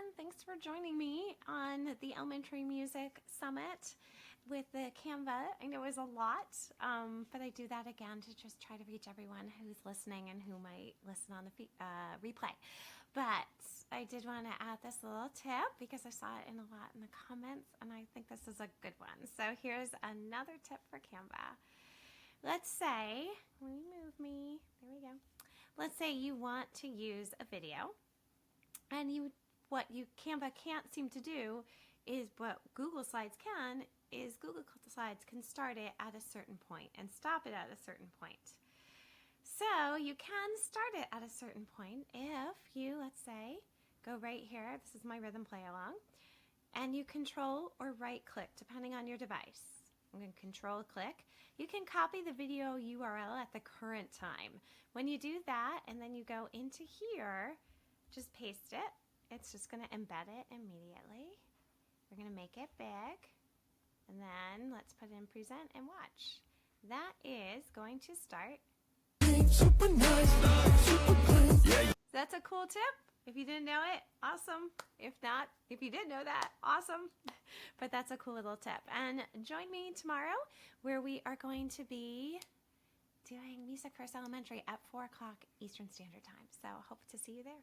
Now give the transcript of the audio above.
everyone. Thanks for joining me on the Elementary Music Summit with the Canva. I know it was a lot, but I do that again to just try to reach everyone who's listening and who might listen on the replay. But I did want to add this little tip because I saw it in a lot in the comments, and I think this is a good one. So here's another tip for Canva. Let's say, let me move me, there we go. Let's say you want to use a video, and what Canva can't seem to do is what Google Slides can, is Google Slides can start it at a certain point and stop it at a certain point. So you can start it at a certain point if you, let's say, go right here, this is my rhythm play along, and you control or right click depending on your device. I'm going to control click. You can copy the video URL at the current time. When you do that and then you go into here, just paste it. It's just going to embed it immediately. We're going to make it big. And then let's put it in present and watch. That is going to start. That's a cool tip. If you didn't know it, awesome. If not, if you did know that, awesome. But that's a cool little tip. And join me tomorrow where we are going to be doing Music First Elementary at 4 o'clock Eastern Standard Time. So hope to see you there.